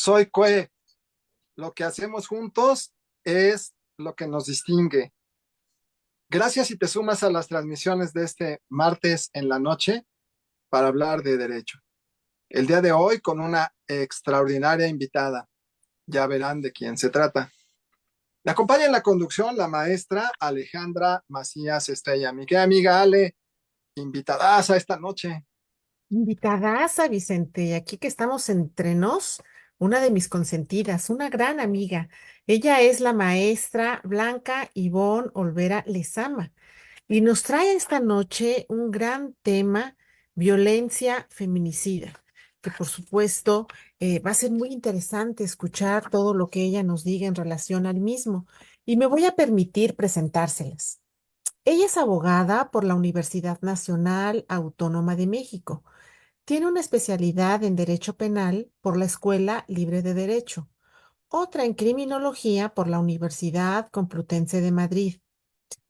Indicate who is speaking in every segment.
Speaker 1: Soy Cue. Lo que hacemos juntos es lo que nos distingue. Gracias si te sumas a las transmisiones de este martes en la noche para hablar de derecho. El día de hoy con una extraordinaria invitada. Ya verán de quién se trata. Me acompaña en la conducción la maestra Alejandra Macías Estrella. Mi querida amiga Ale, invitadas a esta noche.
Speaker 2: Invitadaza, Vicente, aquí que estamos entre nos, una de mis consentidas, una gran amiga. Ella es la maestra Blanca Ivonne Olvera Lezama y nos trae esta noche un gran tema, violencia feminicida, que por supuesto va a ser muy interesante escuchar todo lo que ella nos diga en relación al mismo. Y me voy a permitir presentárselas. Ella es abogada por la Universidad Nacional Autónoma de México. Tiene una especialidad en Derecho Penal por la Escuela Libre de Derecho, otra en Criminología por la Universidad Complutense de Madrid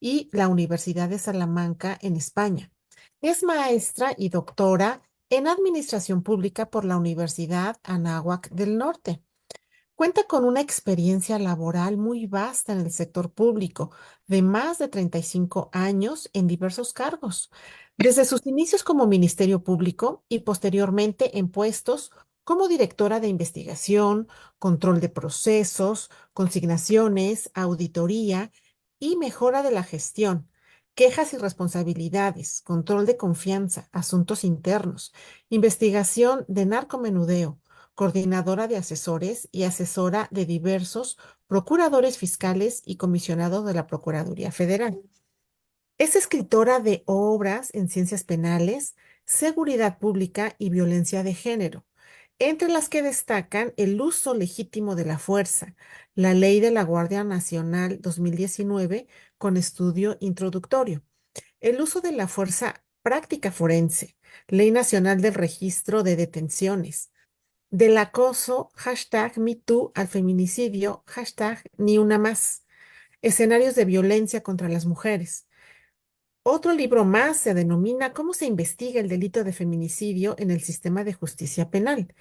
Speaker 2: y la Universidad de Salamanca en España. Es maestra y doctora en Administración Pública por la Universidad Anáhuac del Norte. Cuenta con una experiencia laboral muy vasta en el sector público, de más de 35 años en diversos cargos, desde sus inicios como Ministerio Público y posteriormente en puestos como directora de investigación, control de procesos, consignaciones, auditoría y mejora de la gestión, quejas y responsabilidades, control de confianza, asuntos internos, investigación de narcomenudeo, coordinadora de asesores y asesora de diversos procuradores fiscales y comisionados de la Procuraduría Federal. Es escritora de obras en ciencias penales, seguridad pública y violencia de género, entre las que destacan el uso legítimo de la fuerza, la Ley de la Guardia Nacional 2019 con estudio introductorio, el uso de la fuerza práctica forense, Ley Nacional del Registro de Detenciones, del acoso, #MeToo al feminicidio, #Ni una más, escenarios de violencia contra las mujeres. Otro libro más se denomina ¿Cómo se investiga el delito de feminicidio en el sistema de justicia penal?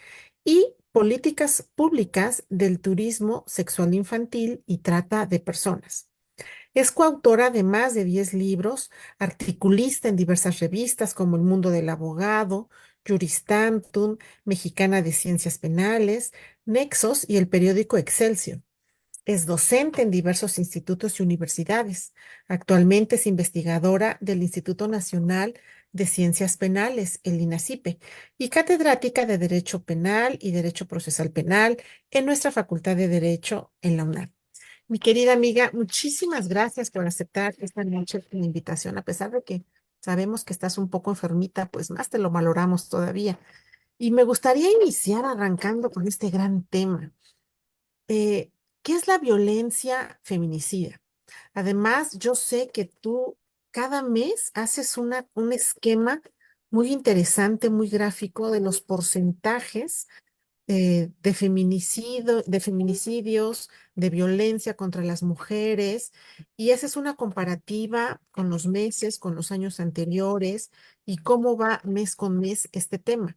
Speaker 2: Y políticas públicas del turismo sexual infantil y trata de personas. Es coautora de más de 10 libros, articulista en diversas revistas como El Mundo del Abogado, Juristantum, Mexicana de Ciencias Penales, Nexos y el periódico Excelsior. Es docente en diversos institutos y universidades. Actualmente es investigadora del Instituto Nacional de Ciencias Penales, el INACIPE, y catedrática de Derecho Penal y Derecho Procesal Penal en nuestra Facultad de Derecho en la UNAM. Mi querida amiga, muchísimas gracias por aceptar esta noche la invitación, a pesar de que sabemos que estás un poco enfermita, pues más te lo valoramos todavía. Y me gustaría iniciar arrancando con este gran tema. Eh, ¿Qué es la violencia feminicida? Además, yo sé que tú cada mes haces un esquema muy interesante, muy gráfico de los porcentajes de feminicidio, de feminicidios, de violencia contra las mujeres, y haces una comparativa con los meses, con los años anteriores y cómo va mes con mes este tema.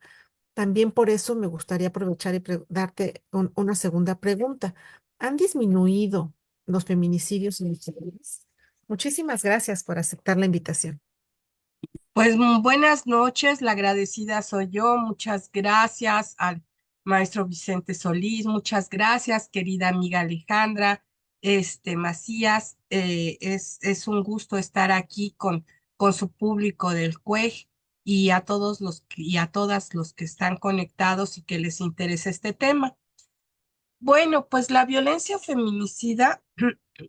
Speaker 2: También por eso me gustaría aprovechar y darte una segunda pregunta. ¿Han disminuido los feminicidios en nuestro país? Muchísimas gracias por aceptar la invitación.
Speaker 3: Pues buenas noches, la agradecida soy yo. Muchas gracias al maestro Vicente Solís, muchas gracias, querida amiga Alejandra, Macías. Es un gusto estar aquí con su público del CUEG y a todos y a todas los que están conectados y que les interesa este tema. Bueno, pues la violencia feminicida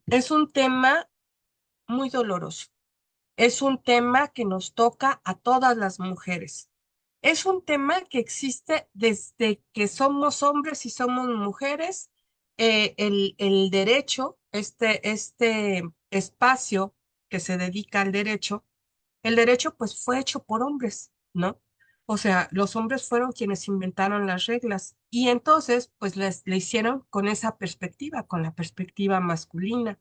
Speaker 3: es un tema muy doloroso. Es un tema que nos toca a todas las mujeres. Es un tema que existe desde que somos hombres y somos mujeres. El derecho, este espacio que se dedica al derecho, el derecho pues fue hecho por hombres, ¿no? O sea, los hombres fueron quienes inventaron las reglas y entonces pues le hicieron con esa perspectiva, con la perspectiva masculina,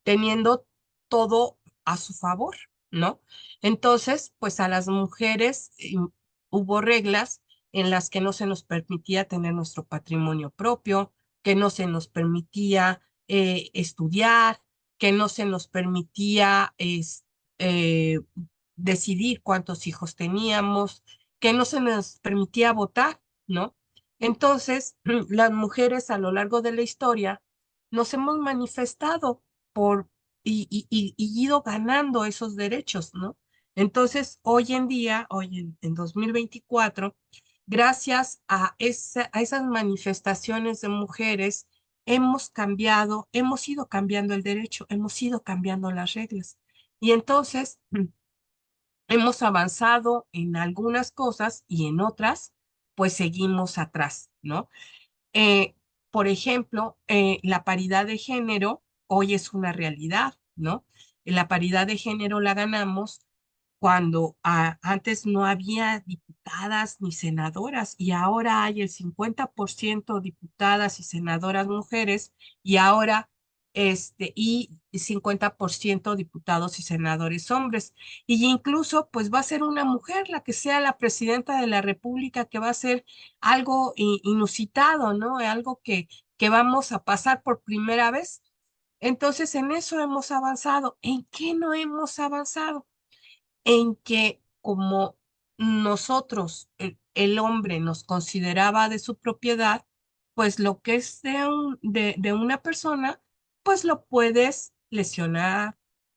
Speaker 3: teniendo todo a su favor, ¿no? Entonces, pues a las mujeres hubo reglas en las que no se nos permitía tener nuestro patrimonio propio, que no se nos permitía estudiar, que no se nos permitía eh, decidir cuántos hijos teníamos, que no se nos permitía votar, ¿no? Entonces, las mujeres a lo largo de la historia nos hemos manifestado por y ido ganando esos derechos, ¿no? Entonces, hoy en día, hoy en 2024, gracias a esas manifestaciones de mujeres, hemos cambiado, hemos ido cambiando el derecho, hemos ido cambiando las reglas. Y entonces, hemos avanzado en algunas cosas y en otras, pues seguimos atrás, ¿no? Eh, por ejemplo, la paridad de género hoy es una realidad, ¿no? La paridad de género la ganamos cuando antes no había diputadas ni senadoras y ahora hay el 50% diputadas y senadoras mujeres y ahora y 50% diputados y senadores hombres. Y incluso pues va a ser una mujer la que sea la presidenta de la República, que va a ser algo inusitado, ¿no? Algo que vamos a pasar por primera vez. Entonces, en eso hemos avanzado. ¿En qué no hemos avanzado? En que como nosotros, el hombre nos consideraba de su propiedad, pues lo que es de una persona, pues lo puedes lesionar,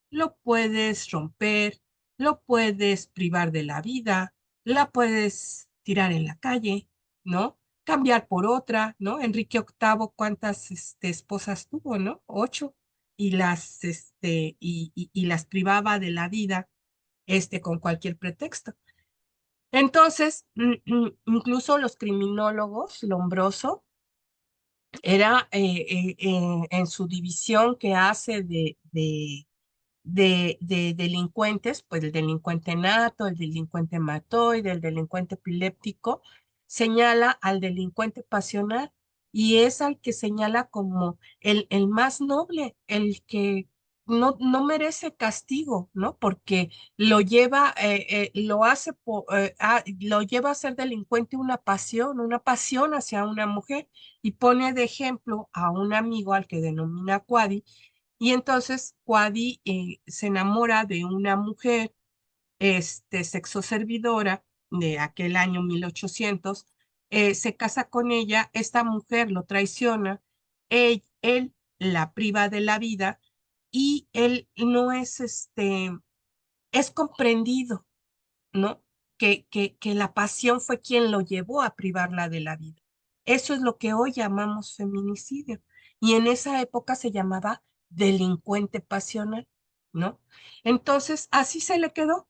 Speaker 3: lo puedes romper, lo puedes privar de la vida, la puedes tirar en la calle, ¿no? Cambiar por otra, ¿no? Enrique VIII, ¿cuántas esposas tuvo, no? 8, y y las privaba de la vida con cualquier pretexto. Entonces, incluso los criminólogos, Lombroso, era en su división que hace de delincuentes, pues el delincuente nato, el delincuente matoide, el delincuente epiléptico, señala al delincuente pasional y es al que señala como el más noble, el que no merece castigo, ¿no? Porque lo hace, lo lleva a ser delincuente una pasión hacia una mujer y pone de ejemplo a un amigo al que denomina Cuadi y entonces Cuadi se enamora de una mujer, sexo servidora de aquel año 1800, se casa con ella, esta mujer lo traiciona, él la priva de la vida y él no es, es comprendido, ¿no? Que la pasión fue quien lo llevó a privarla de la vida. Eso es lo que hoy llamamos feminicidio. Y en esa época se llamaba delincuente pasional, ¿no? Entonces, así se le quedó.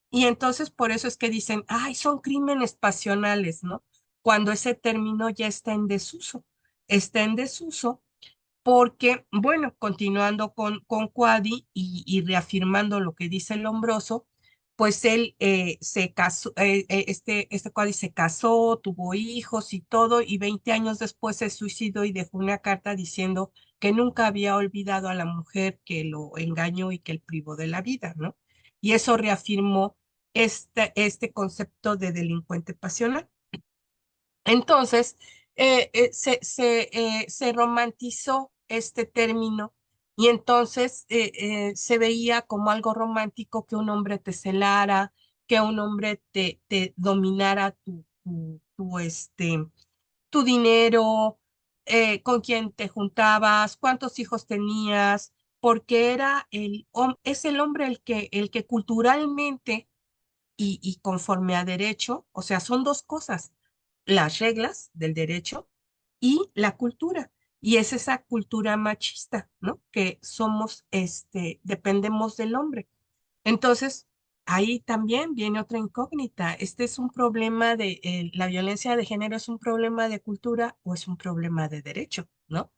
Speaker 3: Y entonces por eso es que dicen, ay, son crímenes pasionales, ¿no? Cuando ese término ya está en desuso. Está en desuso porque, bueno, continuando con Cuadi y reafirmando lo que dice Lombroso, pues él se casó, este Cuadi se casó, tuvo hijos y todo, y 20 años después se suicidó y dejó una carta diciendo que nunca había olvidado a la mujer que lo engañó y que él privó de la vida, ¿no? Y eso reafirmó este concepto de delincuente pasional. Entonces, se romantizó este término y entonces se veía como algo romántico que un hombre te celara, que un hombre te dominara tu dinero, con quién te juntabas, cuántos hijos tenías, porque es el hombre el que culturalmente y conforme a derecho, o sea, son dos cosas, las reglas del derecho y la cultura. Y es esa cultura machista, ¿no? Que somos, dependemos del hombre. Entonces, ahí también viene otra incógnita. Este es un problema la violencia de género es un problema de cultura o es un problema de derecho, ¿no?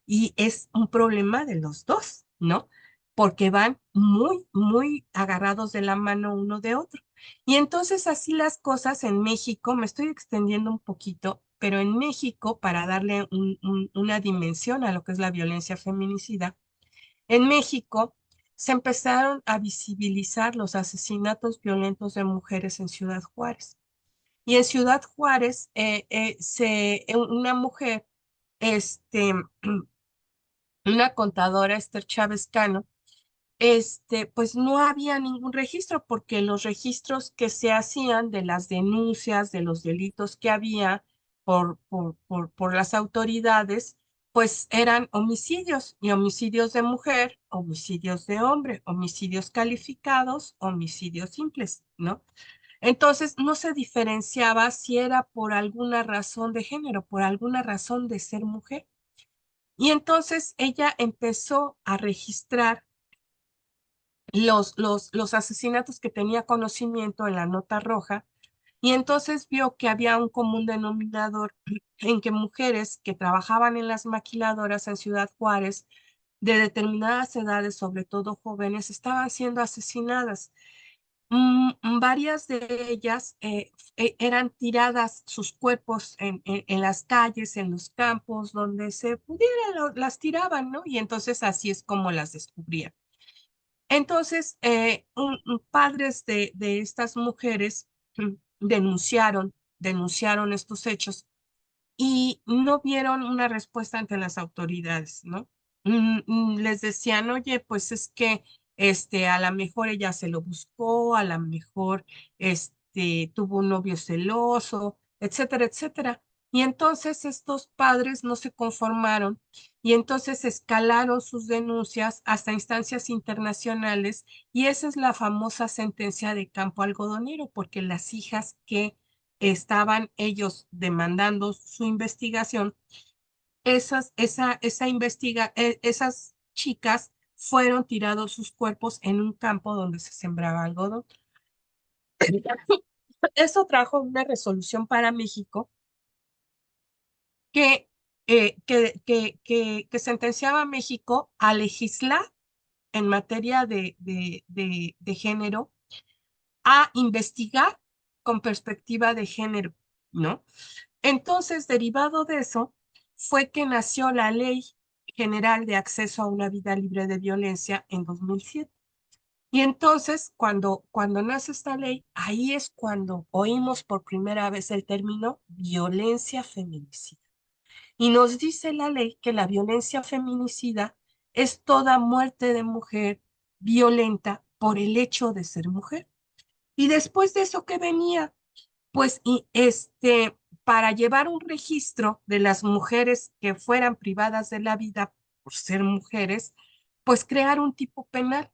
Speaker 3: Y es un problema de los dos, ¿no? Porque van muy, muy agarrados de la mano uno de otro. Y entonces así las cosas en México, me estoy extendiendo un poquito, pero en México, para darle una dimensión a lo que es la violencia feminicida, en México se empezaron a visibilizar los asesinatos violentos de mujeres en Ciudad Juárez. Y en Ciudad Juárez, una mujer, este, una contadora, Esther Chávez Cano, pues no había ningún registro porque los registros que se hacían de las denuncias, de los delitos que había por las autoridades, pues eran homicidios y homicidios de mujer, homicidios de hombre, homicidios calificados, homicidios simples, ¿no? Entonces no se diferenciaba si era por alguna razón de género, por alguna razón de ser mujer. Y entonces ella empezó a registrar los asesinatos que tenía conocimiento en la nota roja y entonces vio que había un común denominador en que mujeres que trabajaban en las maquiladoras en Ciudad Juárez de determinadas edades, sobre todo jóvenes, estaban siendo asesinadas. Varias de ellas eran tiradas sus cuerpos en las calles, en los campos, donde se pudiera, las tiraban, ¿no? Y entonces así es como las descubrían. Entonces, padres de estas mujeres denunciaron estos hechos y no vieron una respuesta ante las autoridades, ¿no? Les decían, oye, pues es que a lo mejor ella se lo buscó, a lo mejor tuvo un novio celoso, etcétera, etcétera. Y entonces estos padres no se conformaron y entonces escalaron sus denuncias hasta instancias internacionales y esa es la famosa sentencia de Campo Algodonero, porque las hijas que estaban ellos demandando su investigación, esas chicas fueron tirados sus cuerpos en un campo donde se sembraba algodón. Eso trajo una resolución para México que sentenciaba a México a legislar en materia de género, a investigar con perspectiva de género, ¿no? Entonces, derivado de eso, fue que nació la Ley General de Acceso a una Vida Libre de Violencia en 2007. Y entonces, cuando nace esta ley, ahí es cuando oímos por primera vez el término violencia feminicida. Y nos dice la ley que la violencia feminicida es toda muerte de mujer violenta por el hecho de ser mujer. Y después de eso, ¿qué venía? Pues para llevar un registro de las mujeres que fueran privadas de la vida por ser mujeres, pues crear un tipo penal.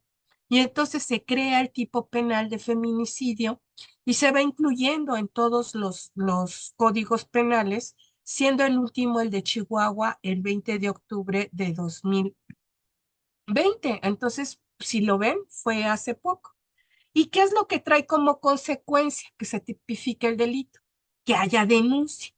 Speaker 3: Y entonces se crea el tipo penal de feminicidio y se va incluyendo en todos los códigos penales, siendo el último el de Chihuahua el 20 de octubre de 2020. Entonces, si lo ven, fue hace poco. ¿Y qué es lo que trae como consecuencia que se tipifique el delito? Que haya denuncia.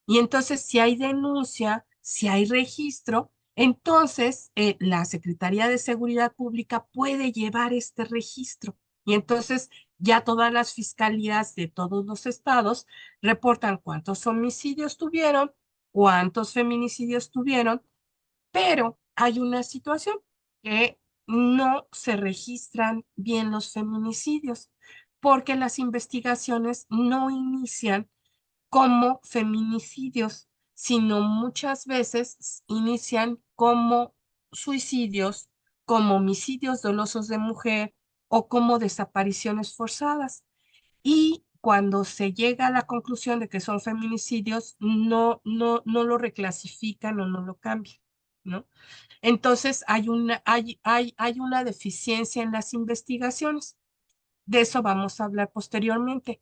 Speaker 3: Y entonces, si hay denuncia, si hay registro, entonces la Secretaría de Seguridad Pública puede llevar este registro. Y entonces ya todas las fiscalías de todos los estados reportan cuántos homicidios tuvieron, cuántos feminicidios tuvieron, pero hay una situación que no se registran bien los feminicidios porque las investigaciones no inician como feminicidios, sino muchas veces inician como suicidios, como homicidios dolosos de mujer o como desapariciones forzadas. Y cuando se llega a la conclusión de que son feminicidios, no lo reclasifican o no lo cambian, ¿no? Entonces hay una deficiencia en las investigaciones. De eso vamos a hablar posteriormente.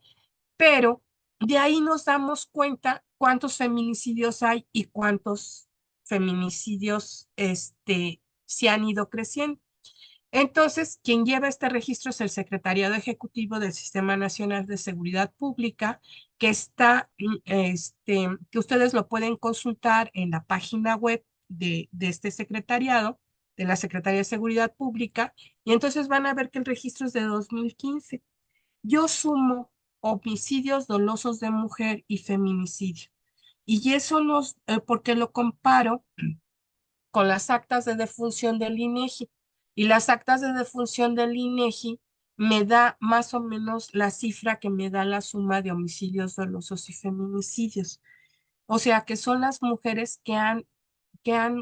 Speaker 3: Pero de ahí nos damos cuenta cuántos feminicidios hay y cuántos feminicidios se han ido creciendo. Entonces, quien lleva este registro es el Secretariado Ejecutivo del Sistema Nacional de Seguridad Pública, que está, que ustedes lo pueden consultar en la página web de este secretariado, de la Secretaría de Seguridad Pública, y entonces van a ver que el registro es de 2015. Yo sumo homicidios dolosos de mujer y feminicidio. Y eso porque lo comparo con las actas de defunción del INEGI. Y las actas de defunción del INEGI me da más o menos la cifra que me da la suma de homicidios dolosos y feminicidios. O sea, que son las mujeres que han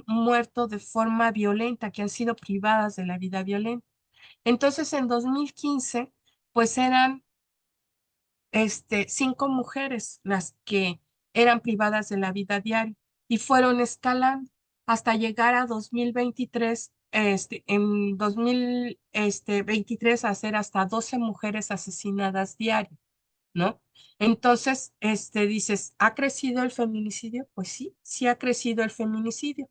Speaker 3: muerto de forma violenta, que han sido privadas de la vida violenta. Entonces, en 2015, pues eran 5 mujeres las que eran privadas de la vida diaria y fueron escalando hasta llegar a 2023, en 2023 a ser hasta 12 mujeres asesinadas diarias, ¿no? Entonces, dices, ¿ha crecido el feminicidio? Pues sí, sí ha crecido el feminicidio.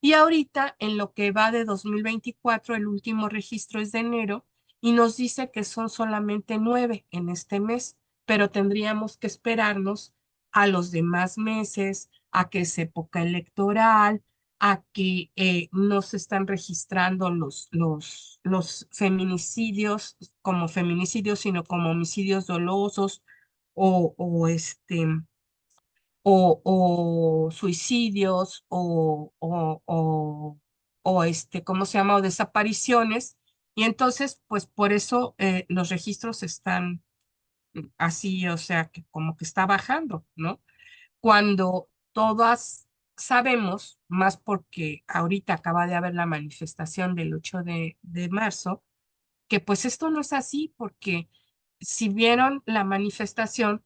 Speaker 3: Y ahorita, en lo que va de 2024, el último registro es de enero y nos dice que son solamente 9 en este mes, pero tendríamos que esperarnos a los demás meses, a que es época electoral, a que no se están registrando los feminicidios como feminicidios, sino como homicidios dolosos o, o, este, o suicidios ¿cómo se llama? O desapariciones. Y entonces, pues por eso los registros están así, o sea, que como que está bajando, ¿no? Cuando todas sabemos, más porque ahorita acaba de haber la manifestación del 8 de marzo, que pues esto no es así, porque si vieron la manifestación,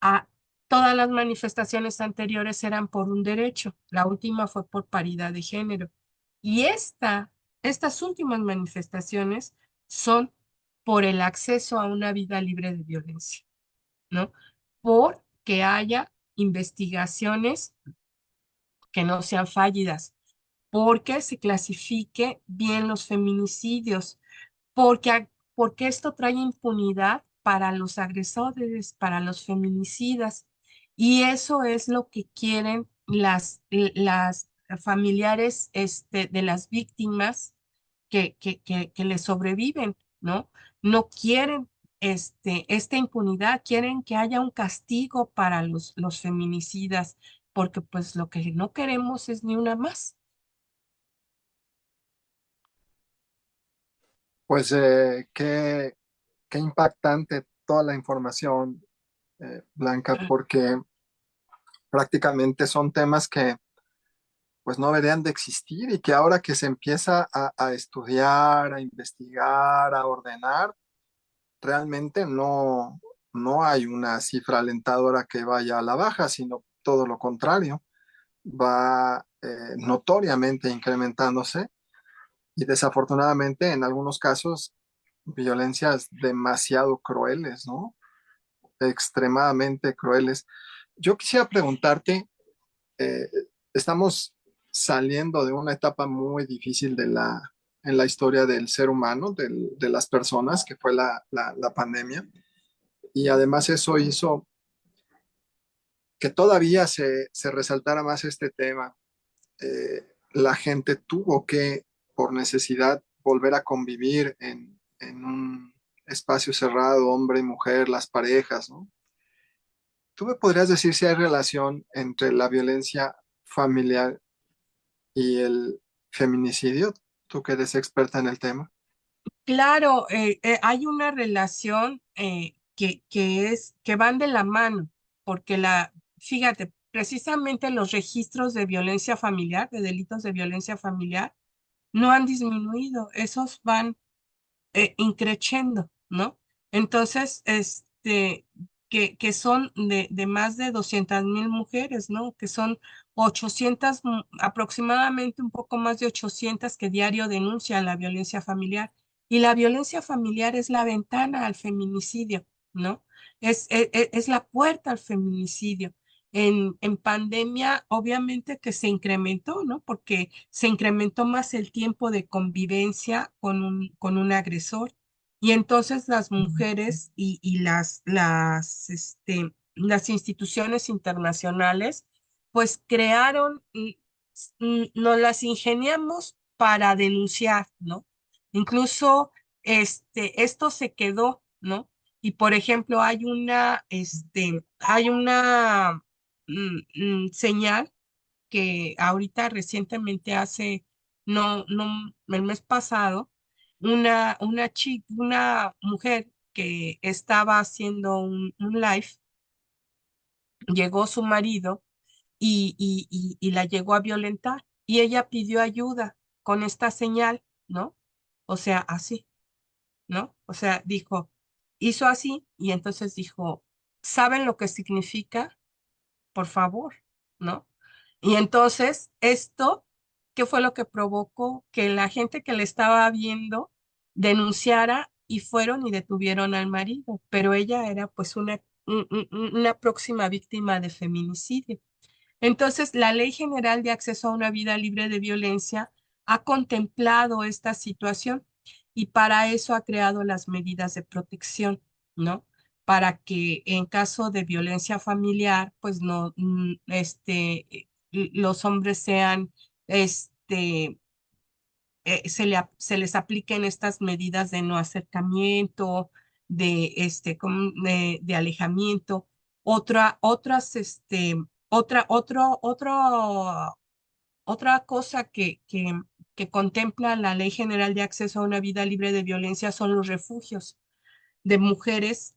Speaker 3: a todas las manifestaciones anteriores eran por un derecho, la última fue por paridad de género. Y estas últimas manifestaciones son por el acceso a una vida libre de violencia, ¿no? Por que haya investigaciones que no sean fallidas, porque se clasifique bien los feminicidios, porque esto trae impunidad para los agresores, para los feminicidas. Y eso es lo que quieren las familiares de las víctimas que le sobreviven, ¿no? No quieren esta impunidad, quieren que haya un castigo para los feminicidas, porque pues lo que no queremos es ni una más.
Speaker 1: Pues qué impactante toda la información, Blanca, porque prácticamente son temas que pues no deberían de existir y que ahora que se empieza a estudiar, a investigar, a ordenar, realmente no hay una cifra alentadora que vaya a la baja, sino todo lo contrario, va notoriamente incrementándose y desafortunadamente en algunos casos violencias demasiado crueles, ¿no? Extremadamente crueles. Yo quisiera preguntarte, eh, estamos saliendo de una etapa muy difícil en la historia del ser humano, de las personas, que fue la pandemia, y además eso hizo que todavía se resaltara más este tema. La gente tuvo que, por necesidad, volver a convivir en un espacio cerrado, hombre y mujer, las parejas, ¿no? ¿Tú me podrías decir si hay relación entre la violencia familiar y el feminicidio? Tú que eres experta en el tema.
Speaker 3: Claro, hay una relación que van de la mano, porque fíjate, precisamente los registros de violencia familiar, de delitos de violencia familiar, no han disminuido, esos van increciendo, ¿no? Entonces, que son de más de 200,000 mujeres, ¿no? Que son 800, aproximadamente un poco más de 800 que diario denuncian la violencia familiar. Y la violencia familiar es la ventana al feminicidio, ¿no? Es la puerta al feminicidio. En pandemia, obviamente que se incrementó, ¿no? Porque se incrementó más el tiempo de convivencia con un agresor. Y entonces las mujeres y las instituciones internacionales, pues crearon, nos las ingeniamos para denunciar, ¿no? Incluso esto se quedó, ¿no? Y por ejemplo, hay una señal que ahorita recientemente no, el mes pasado, una mujer que estaba haciendo un live, llegó su marido y la llegó a violentar y ella pidió ayuda con esta señal, ¿no? O sea, así, ¿no? O sea, hizo así y entonces dijo, ¿saben lo que significa? Por favor, ¿no? Y entonces esto, ¿qué fue lo que provocó? Que la gente que le estaba viendo denunciara y fueron y detuvieron al marido, pero ella era pues una próxima víctima de feminicidio. Entonces, la Ley General de Acceso a una Vida Libre de Violencia ha contemplado esta situación y para eso ha creado las medidas de protección, ¿no? Para que en caso de violencia familiar, pues no, los hombres sean, se les apliquen estas medidas de no acercamiento, de alejamiento. Otra cosa que contempla la Ley General de Acceso a una Vida Libre de Violencia son los refugios de mujeres,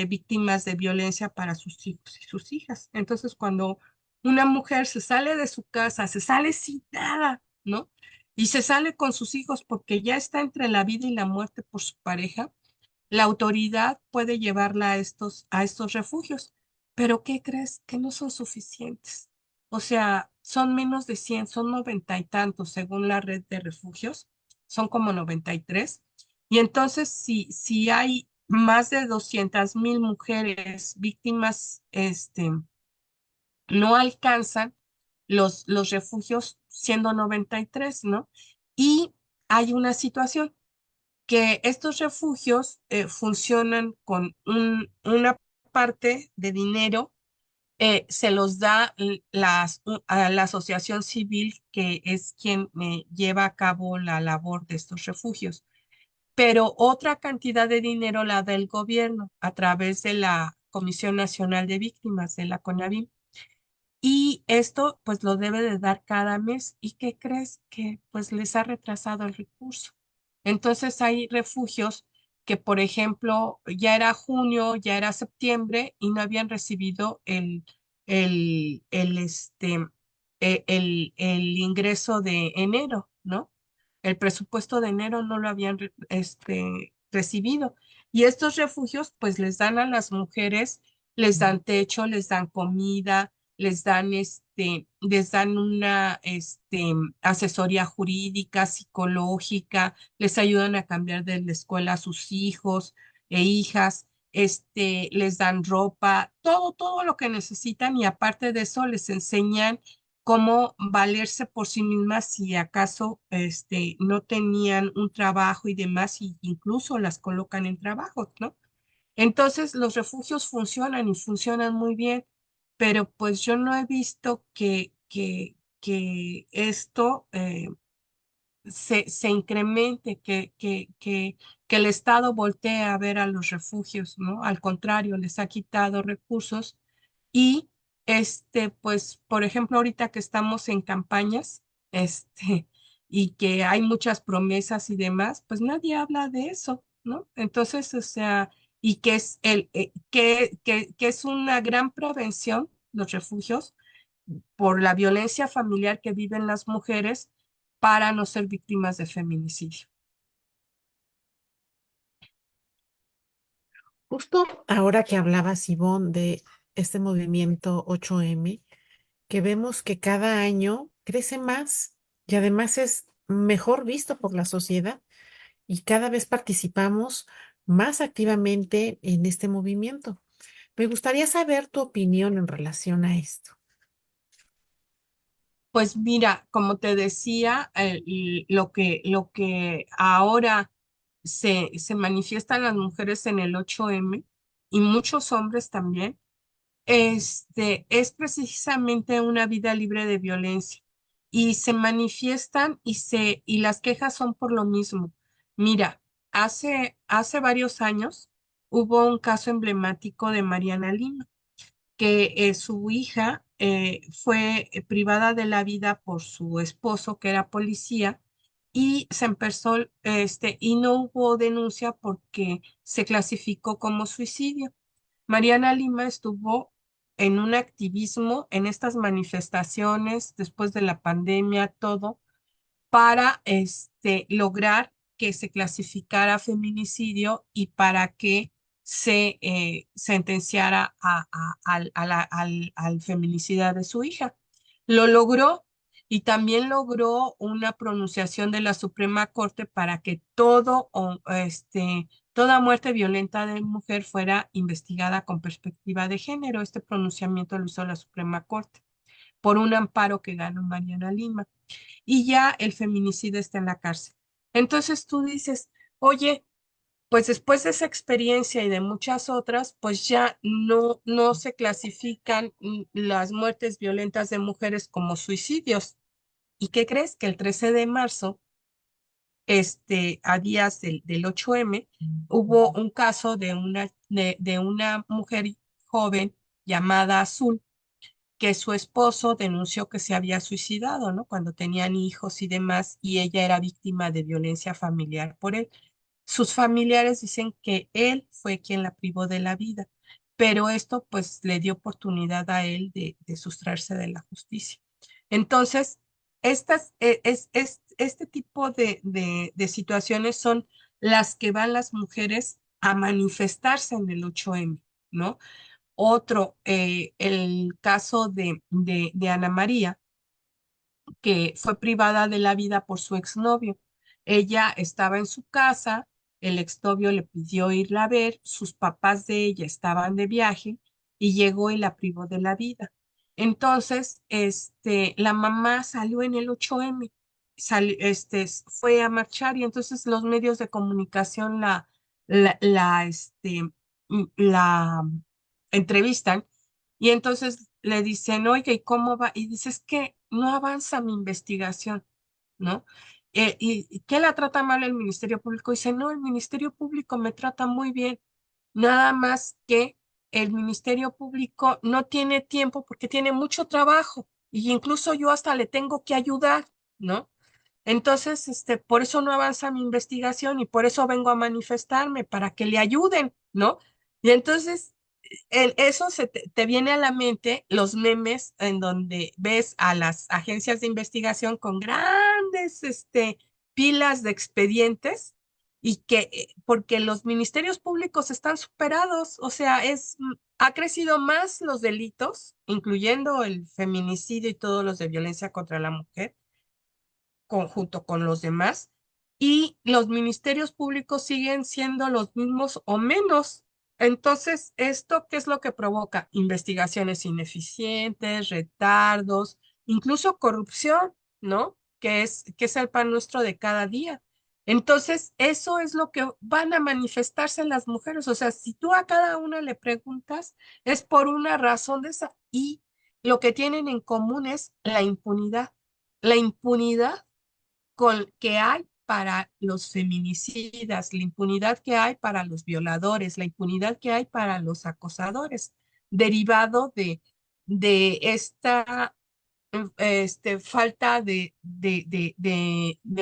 Speaker 3: víctimas de violencia para sus hijos y sus hijas. Entonces, cuando una mujer se sale de su casa, se sale sin nada, ¿no? Y se sale con sus hijos porque ya está entre la vida y la muerte por su pareja, la autoridad puede llevarla a estos refugios. Pero ¿qué crees? Que no son suficientes. O sea, son menos de 100, son 90 y tantos según la red de refugios, son como 93. Y entonces, si hay más de 200,000 mujeres víctimas, no alcanzan los refugios siendo 93, ¿no? Y hay una situación que estos refugios funcionan con una parte de dinero, se los da a la asociación civil que es quien lleva a cabo la labor de estos refugios, pero otra cantidad de dinero la da el gobierno a través de la Comisión Nacional de Víctimas, de la CONAVIM. Y esto pues lo debe de dar cada mes. ¿Y qué crees? Que pues les ha retrasado el recurso. Entonces hay refugios que, por ejemplo, ya era junio, ya era septiembre y no habían recibido el, el, este, el ingreso de enero, ¿no? El presupuesto de enero no lo habían recibido. Y estos refugios pues les dan a las mujeres, les dan techo, les dan comida, les dan una asesoría jurídica, psicológica, les ayudan a cambiar de la escuela a sus hijos e hijas, les dan ropa, todo lo que necesitan y aparte de eso les enseñan cómo valerse por sí mismas si acaso no tenían un trabajo y demás, y incluso las colocan en trabajos, ¿no? Entonces, los refugios funcionan y funcionan muy bien, pero pues yo no he visto que esto se incremente, que el Estado voltee a ver a los refugios, ¿no? Al contrario, les ha quitado recursos y, pues, por ejemplo, ahorita que estamos en campañas, y que hay muchas promesas y demás, pues nadie habla de eso, ¿no? Entonces, o sea, y que es una gran prevención, los refugios, por la violencia familiar que viven las mujeres para no ser víctimas de feminicidio.
Speaker 2: Justo ahora que hablabas, Ivonne, de este movimiento 8M, que vemos que cada año crece más y además es mejor visto por la sociedad y cada vez participamos más activamente en este movimiento. Me gustaría saber tu opinión en relación a esto.
Speaker 3: Pues mira, como te decía, y lo que ahora se manifiestan las mujeres en el 8M y muchos hombres también, es precisamente una vida libre de violencia. Y se manifiestan y las quejas son por lo mismo. Mira, hace varios años hubo un caso emblemático de Mariana Lima, que su hija fue privada de la vida por su esposo, que era policía, y se empezó, y no hubo denuncia porque se clasificó como suicidio. Mariana Lima estuvo en un activismo, en estas manifestaciones después de la pandemia, todo, para lograr que se clasificara feminicidio y para que se sentenciara al feminicida de su hija. Lo logró y también logró una pronunciación de la Suprema Corte para que toda muerte violenta de mujer fuera investigada con perspectiva de género. Este pronunciamiento lo hizo la Suprema Corte por un amparo que ganó Mariana Lima y ya el feminicida está en la cárcel. Entonces tú dices, oye, pues después de esa experiencia y de muchas otras, pues ya no se clasifican las muertes violentas de mujeres como suicidios. ¿Y qué crees? Que el 13 de marzo, a días del 8M, hubo un caso de una mujer joven llamada Azul, que su esposo denunció que se había suicidado, ¿no? Cuando tenían hijos y demás, y ella era víctima de violencia familiar por él. Sus familiares dicen que él fue quien la privó de la vida, pero esto pues le dio oportunidad a él de sustraerse de la justicia. Entonces, este tipo de situaciones son las que van las mujeres a manifestarse en el 8M, ¿no? Otro, el caso de Ana María, que fue privada de la vida por su exnovio. Ella estaba en su casa, el exnovio le pidió irla a ver, sus papás de ella estaban de viaje y llegó y la privó de la vida. Entonces, la mamá salió en el 8M, fue a marchar y entonces los medios de comunicación la entrevistan y entonces le dicen, oye, ¿y cómo va? Y dices que no avanza mi investigación, ¿no? ¿Y qué la trata mal el Ministerio Público? Dice, no, el Ministerio Público me trata muy bien, nada más que el Ministerio Público no tiene tiempo porque tiene mucho trabajo y incluso yo hasta le tengo que ayudar, ¿no? Entonces, por eso no avanza mi investigación y por eso vengo a manifestarme, para que le ayuden, ¿no? Y entonces eso te viene a la mente los memes en donde ves a las agencias de investigación con grandes pilas de expedientes y que porque los ministerios públicos están superados, o sea, ha crecido más los delitos, incluyendo el feminicidio y todos los de violencia contra la mujer, junto con los demás, y los ministerios públicos siguen siendo los mismos o menos. Entonces, ¿esto qué es lo que provoca? Investigaciones ineficientes, retardos, incluso corrupción, ¿no? Que es el pan nuestro de cada día. Entonces, eso es lo que van a manifestarse las mujeres. O sea, si tú a cada una le preguntas, es por una razón de esa. Y lo que tienen en común es la impunidad. La impunidad que hay para los feminicidas, la impunidad que hay para los violadores, la impunidad que hay para los acosadores, derivado de esta falta de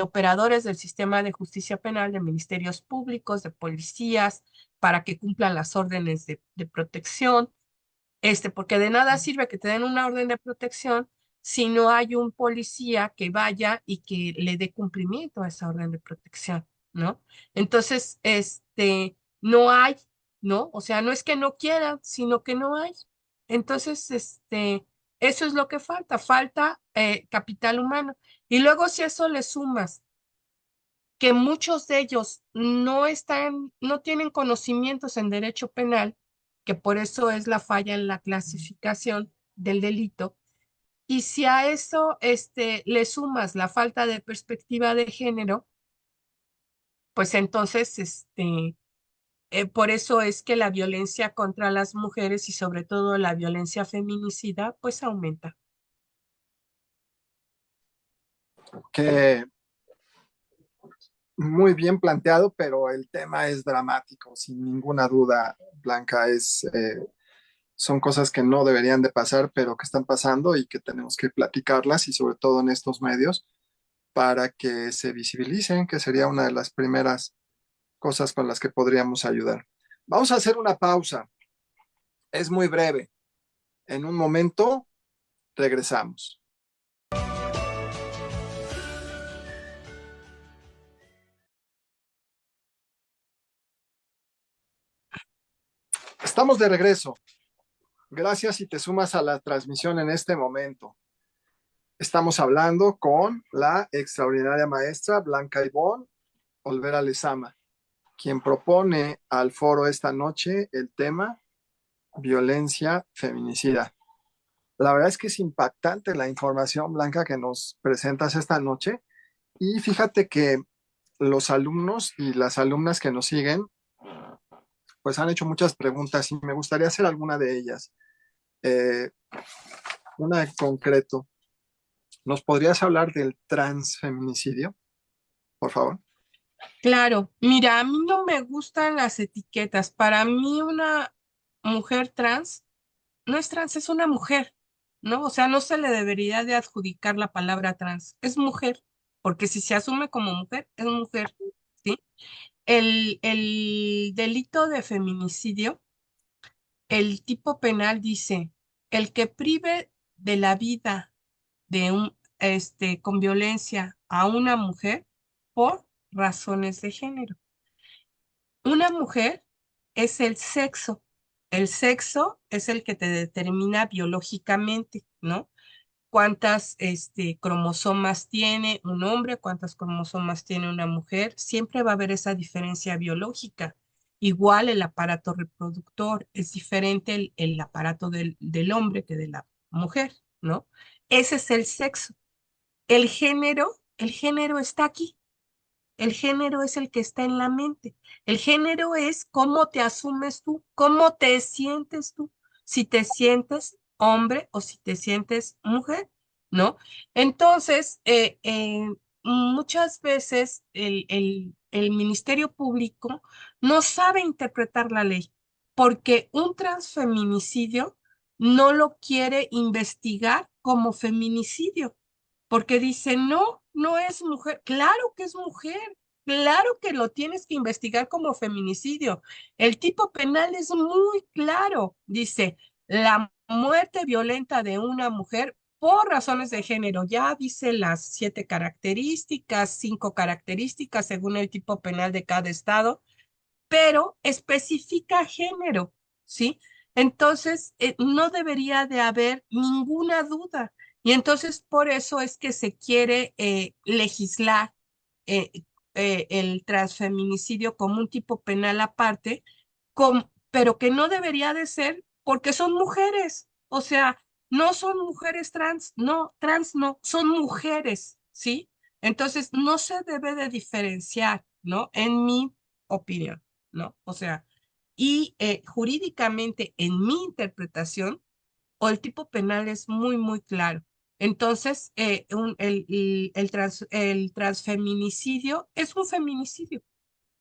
Speaker 3: operadores del sistema de justicia penal, de ministerios públicos, de policías, para que cumplan las órdenes de protección, porque de nada sirve que te den una orden de protección si no hay un policía que vaya y que le dé cumplimiento a esa orden de protección, ¿no? Entonces, no hay, ¿no? O sea, no es que no quieran, sino que no hay. Entonces, eso es lo que falta capital humano. Y luego si a eso le sumas que muchos de ellos no tienen conocimientos en derecho penal, que por eso es la falla en la clasificación del delito. Y si a eso le sumas la falta de perspectiva de género, pues entonces por eso es que la violencia contra las mujeres y sobre todo la violencia feminicida, pues aumenta.
Speaker 1: Que muy bien planteado, pero el tema es dramático, sin ninguna duda, Blanca. Son cosas que no deberían de pasar, pero que están pasando y que tenemos que platicarlas y sobre todo en estos medios. para que se visibilicen, que sería una de las primeras cosas con las que podríamos ayudar. Vamos a hacer una pausa. Es muy breve. En un momento regresamos. Estamos de regreso. Gracias si te sumas a la transmisión en este momento. Estamos hablando con la extraordinaria maestra Blanca Ivonne Olvera Lezama, quien propone al foro esta noche el tema violencia feminicida. La verdad es que es impactante la información, Blanca, que nos presentas esta noche. Y fíjate que los alumnos y las alumnas que nos siguen, pues han hecho muchas preguntas y me gustaría hacer alguna de ellas. Eh, una en concreto. ¿Nos podrías hablar del transfeminicidio, por favor?
Speaker 3: Claro, mira, a mí no me gustan las etiquetas. Para mí una mujer trans no es trans, es una mujer, ¿no? O sea, no se le debería de adjudicar la palabra trans, es mujer, porque si se asume como mujer, es mujer, ¿sí? El delito de feminicidio, el tipo penal dice, el que prive de la vida de con violencia a una mujer por razones de género. Una mujer es el sexo. El sexo es el que te determina biológicamente, ¿no? Cuántas cromosomas tiene un hombre, cuántas cromosomas tiene una mujer. Siempre va a haber esa diferencia biológica. Igual el aparato reproductor es diferente el aparato del hombre que de la mujer, ¿no? Ese es el sexo. El género está aquí. El género es el que está en la mente. El género es cómo te asumes tú, cómo te sientes tú, si te sientes hombre o si te sientes mujer, ¿no? Entonces, muchas veces el Ministerio Público no sabe interpretar la ley porque un transfeminicidio no lo quiere investigar como feminicidio porque dice, no, no es mujer. Claro que es mujer. Claro que lo tienes que investigar como feminicidio. El tipo penal es muy claro. Dice, la muerte violenta de una mujer por razones de género. Ya dice las 7 características, 5 características según el tipo penal de cada estado, pero especifica género, ¿sí? Entonces, no debería de haber ninguna duda. Y entonces, por eso es que se quiere legislar eh, el transfeminicidio como un tipo penal aparte, pero que no debería de ser porque son mujeres. O sea, no son mujeres trans no, son mujeres, ¿sí? Entonces, no se debe de diferenciar, ¿no? En mi opinión. ¿No? O sea, y jurídicamente, en mi interpretación, o el tipo penal es muy, muy claro. Entonces, el transfeminicidio es un feminicidio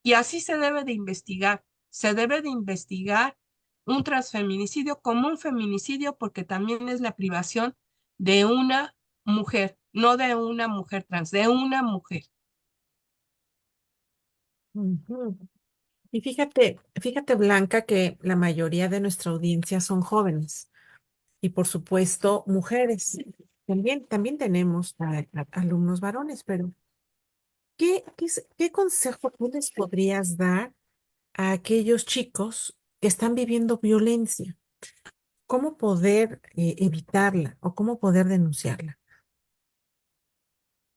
Speaker 3: y así se debe de investigar. Se debe de investigar un transfeminicidio como un feminicidio porque también es la privación de una mujer, no de una mujer trans, de una mujer.
Speaker 2: Ujú. Y fíjate, Blanca, que la mayoría de nuestra audiencia son jóvenes y por supuesto mujeres. También tenemos alumnos varones, pero ¿qué consejo tú les podrías dar a aquellos chicos que están viviendo violencia? ¿Cómo poder evitarla o cómo poder denunciarla?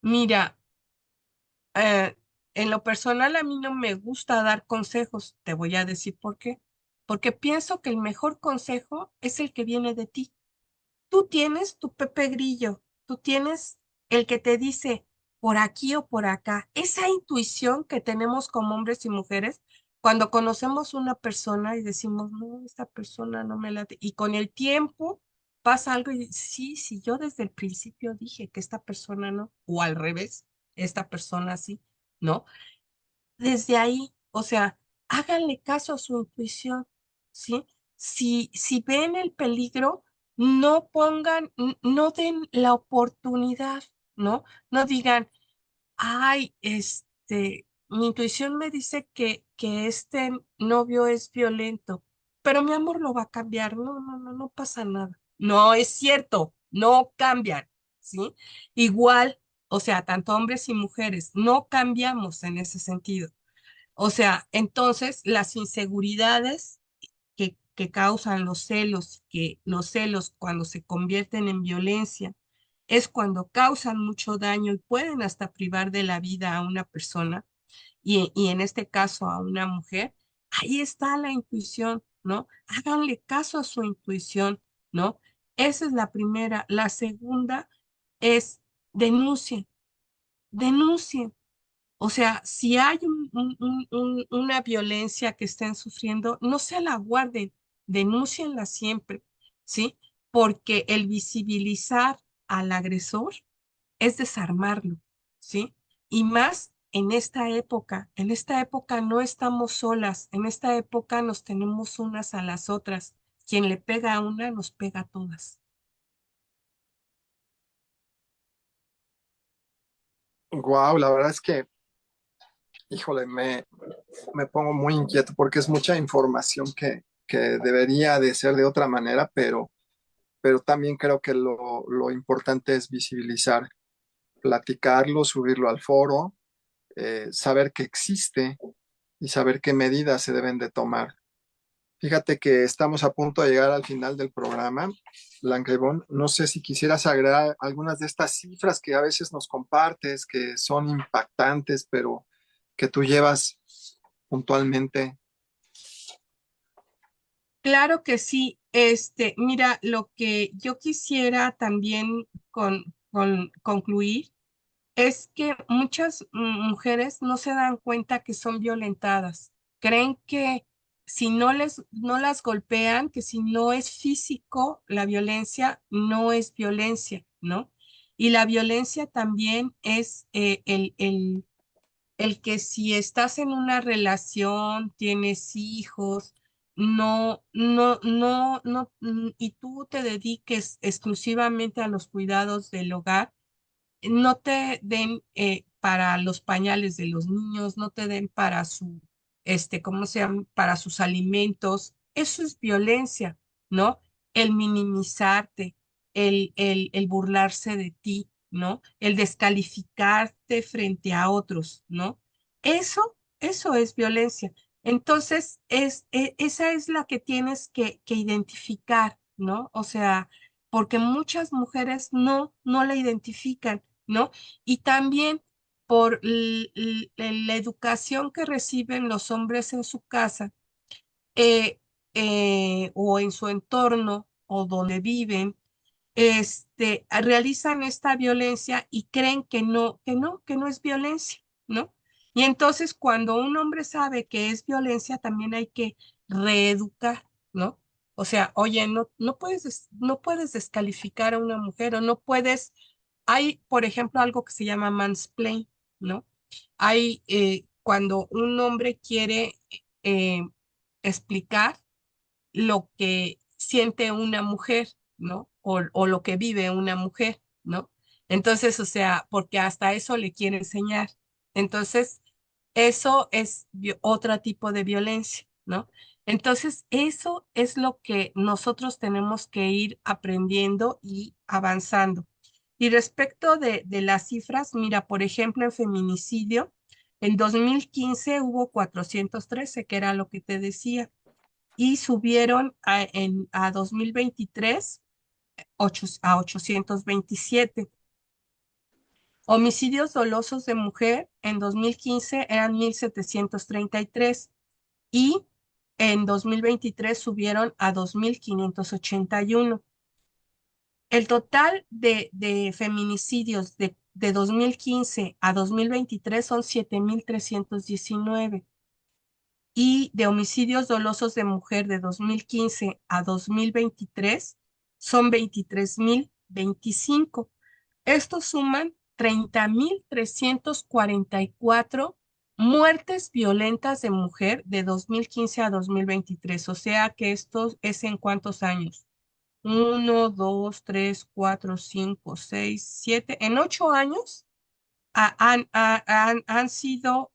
Speaker 3: Mira, Eh, en lo personal, a mí no me gusta dar consejos. Te voy a decir por qué. Porque pienso que el mejor consejo es el que viene de ti. Tú tienes tu Pepe Grillo, tú tienes el que te dice por aquí o por acá. Esa intuición que tenemos como hombres y mujeres cuando conocemos una persona y decimos, no, esta persona no me late. Y con el tiempo pasa algo y sí, sí, yo desde el principio dije que esta persona no, o al revés, esta persona sí, ¿no? Desde ahí, o sea, háganle caso a su intuición, ¿sí? Si ven el peligro, no den la oportunidad, ¿no? No digan, ay, mi intuición me dice que este novio es violento, pero mi amor lo va a cambiar. No, no, no, no pasa nada. No es cierto, no cambian, ¿sí? Igual, o sea, tanto hombres y mujeres, no cambiamos en ese sentido. O sea, entonces las inseguridades que causan los celos, que los celos cuando se convierten en violencia, es cuando causan mucho daño y pueden hasta privar de la vida a una persona y en este caso a una mujer. Ahí está la intuición, ¿no? Háganle caso a su intuición, ¿no? Esa es la primera. La segunda es denuncien, denuncien. O sea, si hay una violencia que estén sufriendo, no se la guarden, denúncienla siempre, ¿sí? Porque el visibilizar al agresor es desarmarlo, ¿sí? Y más en esta época no estamos solas, en esta época nos tenemos unas a las otras. Quien le pega a una, nos pega a todas.
Speaker 1: Wow, la verdad es que, híjole, me pongo muy inquieto porque es mucha información que debería de ser de otra manera, pero también creo que lo importante es visibilizar, platicarlo, subirlo al foro, saber que existe y saber qué medidas se deben de tomar. Fíjate que estamos a punto de llegar al final del programa. Blanca Ivonne, no sé si quisieras agregar algunas de estas cifras que a veces nos compartes, que son impactantes, pero que tú llevas puntualmente.
Speaker 3: Claro que sí. Mira, lo que yo quisiera también concluir es que muchas mujeres no se dan cuenta que son violentadas. Creen que si no las golpean, que si no es físico, la violencia no es violencia, ¿no? Y la violencia también es el que si estás en una relación, tienes hijos, y tú te dediques exclusivamente a los cuidados del hogar, no te den para los pañales de los niños, no te den para ¿cómo se llama? Para sus alimentos. Eso es violencia, ¿no? El minimizarte, el burlarse de ti, ¿no? El descalificarte frente a otros, ¿no? Eso es violencia. Entonces, esa es la que tienes que identificar, ¿no? O sea, porque muchas mujeres no la identifican, ¿no? Y también por la educación que reciben los hombres en su casa eh, o en su entorno o donde viven, realizan esta violencia y creen que no es violencia, ¿no? Y entonces cuando un hombre sabe que es violencia, también hay que reeducar, ¿no? O sea, oye, no puedes descalificar a una mujer o no puedes, hay, por ejemplo, algo que se llama mansplain, ¿no? Hay, cuando un hombre quiere eh, explicar lo que siente una mujer, ¿no? O lo que vive una mujer, ¿no? Entonces, o sea, porque hasta eso le quiere enseñar. Entonces, eso es otro tipo de violencia, ¿no? Entonces, eso es lo que nosotros tenemos que ir aprendiendo y avanzando. Y respecto de las cifras, mira, por ejemplo, en feminicidio, en 2015 hubo 413, que era lo que te decía y subieron a 2023 a 827. Homicidios dolosos de mujer en 2015 eran 1,733 y en 2023 subieron a 2,581. El total de feminicidios de 2015 a 2023 son 7,319 y de homicidios dolosos de mujer de 2015 a 2023 son 23,025. Estos suman 30,344 muertes violentas de mujer de 2015 a 2023. O sea que esto es en cuántos años. Uno, dos, tres, cuatro, cinco, seis, siete. En 8 años han sido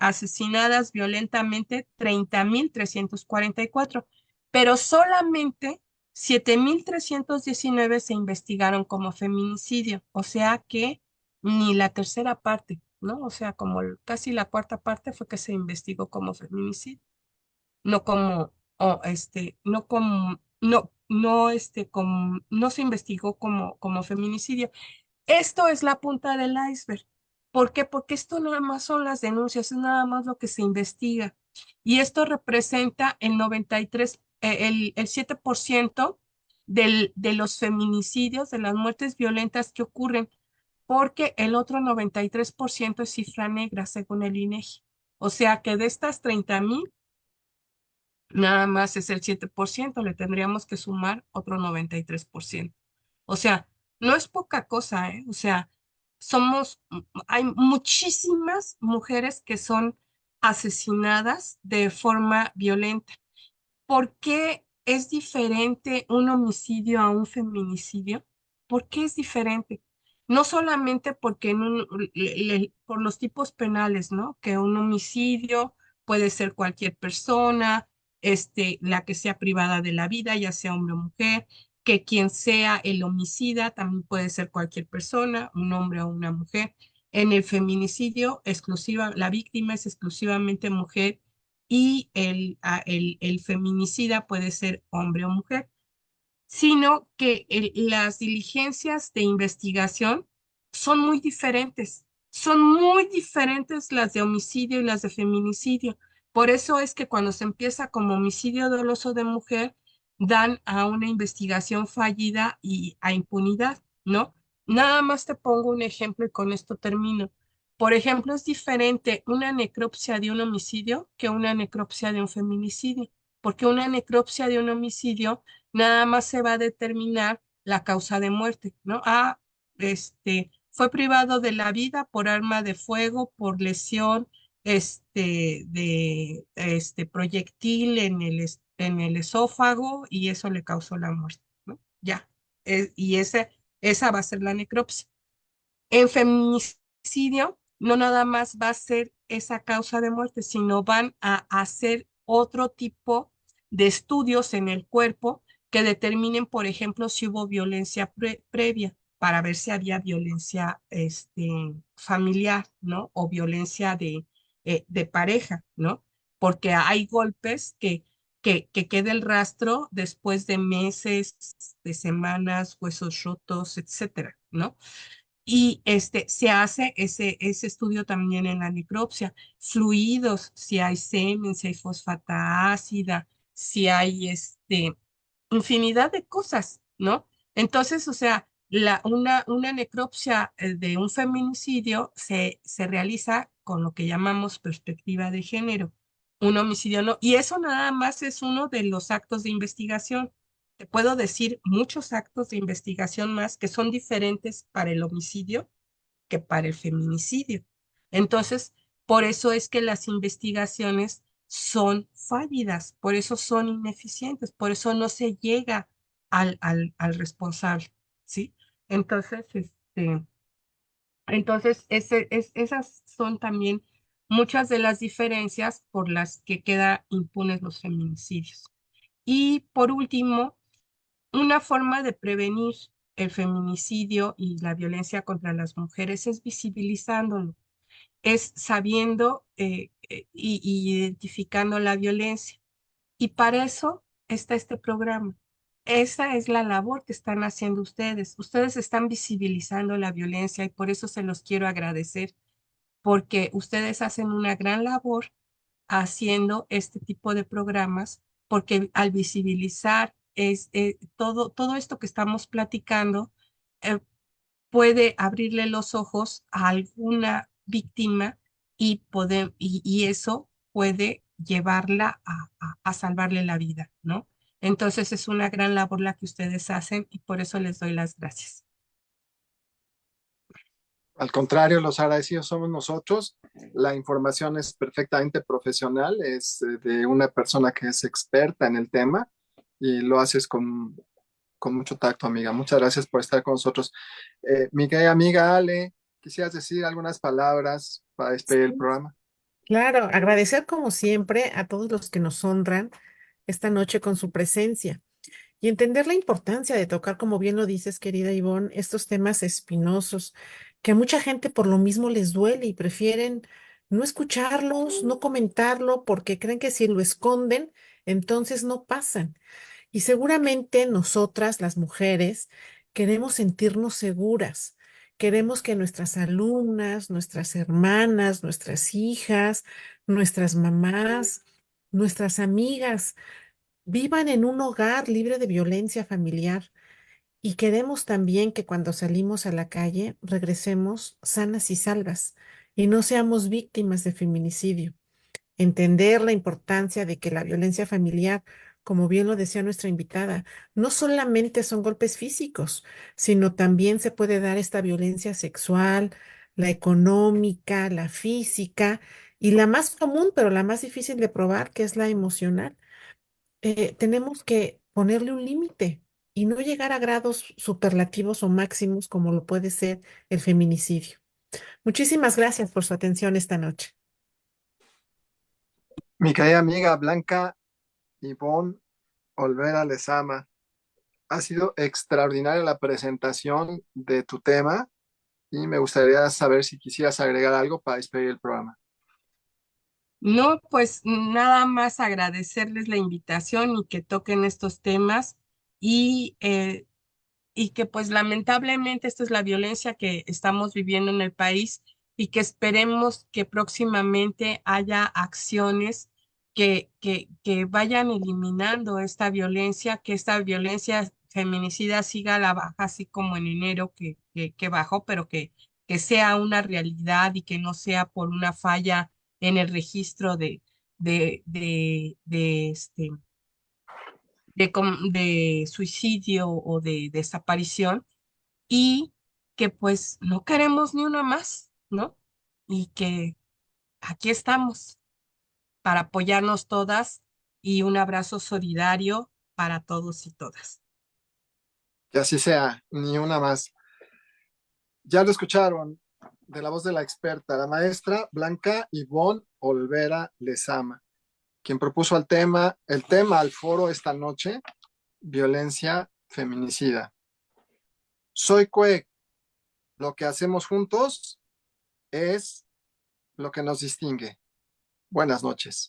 Speaker 3: asesinadas violentamente 30.344, pero solamente 7.319 se investigaron como feminicidio, o sea que ni la tercera parte, ¿no? O sea, como casi la cuarta parte fue que se investigó como feminicidio, no como, no como, no se investigó como feminicidio. Esto es la punta del iceberg. ¿Por qué? Porque esto nada más son las denuncias, es nada más lo que se investiga. Y esto representa el 93, el 7% de los feminicidios, de las muertes violentas que ocurren, porque el otro 93% es cifra negra, según el INEGI. O sea que de estas 30.000, nada más es el 7%, le tendríamos que sumar otro 93%. O sea, no es poca cosa, ¿eh? O sea, hay muchísimas mujeres que son asesinadas de forma violenta. ¿Por qué es diferente un homicidio a un feminicidio? ¿Por qué es diferente? No solamente porque por los tipos penales, ¿no? Que un homicidio puede ser cualquier persona, la que sea privada de la vida, ya sea hombre o mujer, que quien sea el homicida también puede ser cualquier persona, un hombre o una mujer. En el feminicidio, la víctima es exclusivamente mujer y el feminicida puede ser hombre o mujer, sino que las diligencias de investigación son muy diferentes. Son muy diferentes las de homicidio y las de feminicidio. Por eso es que cuando se empieza como homicidio doloso de mujer, dan a una investigación fallida y a impunidad, ¿no? Nada más te pongo un ejemplo y con esto termino. Por ejemplo, es diferente una necropsia de un homicidio que una necropsia de un feminicidio, porque una necropsia de un homicidio nada más se va a determinar la causa de muerte, ¿no? Fue privado de la vida por arma de fuego, por lesión, de proyectil en el esófago y eso le causó la muerte, ¿no? Ya. Esa va a ser la necropsia. En feminicidio, no nada más va a ser esa causa de muerte, sino van a hacer otro tipo de estudios en el cuerpo que determinen, por ejemplo, si hubo violencia previa, para ver si había violencia familiar, ¿no? O violencia de pareja, ¿no? Porque hay golpes que queda el rastro después de meses, de semanas, huesos rotos, etcétera, ¿no? Y se hace ese estudio también en la necropsia. Fluidos, si hay semen, si hay fosfata ácida, si hay infinidad de cosas, ¿no? Entonces, o sea, una necropsia de un feminicidio se realiza con lo que llamamos perspectiva de género. Un homicidio no. Y eso nada más es uno de los actos de investigación. Te puedo decir muchos actos de investigación más que son diferentes para el homicidio que para el feminicidio. Entonces, por eso es que las investigaciones son fallidas, por eso son ineficientes, por eso no se llega al responsable, ¿sí? Entonces, esas son también muchas de las diferencias por las que quedan impunes los feminicidios. Y por último, una forma de prevenir el feminicidio y la violencia contra las mujeres es visibilizándolo, es sabiendo y identificando la violencia. Y para eso está este programa. Esa es la labor que están haciendo ustedes. Ustedes están visibilizando la violencia y por eso se los quiero agradecer, porque ustedes hacen una gran labor haciendo este tipo de programas, porque al visibilizar todo esto que estamos platicando, eh, puede abrirle los ojos a alguna víctima y eso puede llevarla a salvarle la vida, ¿no? Entonces es una gran labor la que ustedes hacen y por eso les doy las gracias.
Speaker 1: Al contrario, los agradecidos somos nosotros. La información es perfectamente profesional, es de una persona que es experta en el tema y lo haces con mucho tacto, amiga. Muchas gracias por estar con nosotros. Mi querida amiga Ale, quisieras decir algunas palabras para despedir el
Speaker 2: Sí.
Speaker 1: programa.
Speaker 2: Claro, agradecer como siempre a todos los que nos honran esta noche con su presencia y entender la importancia de tocar, como bien lo dices, querida Ivonne, estos temas espinosos que a mucha gente por lo mismo les duele y prefieren no escucharlos, no comentarlo, porque creen que si lo esconden, entonces no pasan. Y seguramente nosotras, las mujeres, queremos sentirnos seguras. Queremos que nuestras alumnas, nuestras hermanas, nuestras hijas, nuestras mamás, nuestras amigas vivan en un hogar libre de violencia familiar. Y queremos también que cuando salimos a la calle regresemos sanas y salvas y no seamos víctimas de feminicidio. Entender la importancia de que la violencia familiar, como bien lo decía nuestra invitada, no solamente son golpes físicos, sino también se puede dar esta violencia sexual, la económica, la física y la más común, pero la más difícil de probar, que es la emocional. Tenemos que ponerle un límite y no llegar a grados superlativos o máximos como lo puede ser el feminicidio. Muchísimas gracias por su atención esta noche.
Speaker 1: Mi querida amiga Blanca Ivonne Olvera Lezama, ha sido extraordinaria la presentación de tu tema y me gustaría saber si quisieras agregar algo para despedir el programa.
Speaker 3: No, pues nada más agradecerles la invitación y que toquen estos temas y, eh, y que pues lamentablemente esta es la violencia que estamos viviendo en el país y que esperemos que próximamente haya acciones que vayan eliminando que esta violencia feminicida siga a la baja, así como en enero que bajó, pero que sea una realidad y que no sea por una falla en el registro de de suicidio o de desaparición y que pues no queremos ni una más, ¿no? Y que aquí estamos para apoyarnos todas y un abrazo solidario para todos y todas.
Speaker 1: Que así sea, ni una más. Ya lo escucharon de la voz de la experta, la maestra Blanca Ivonne Olvera Lezama, quien propuso el tema al foro esta noche, violencia feminicida. Soy Cue, lo que hacemos juntos es lo que nos distingue. Buenas noches.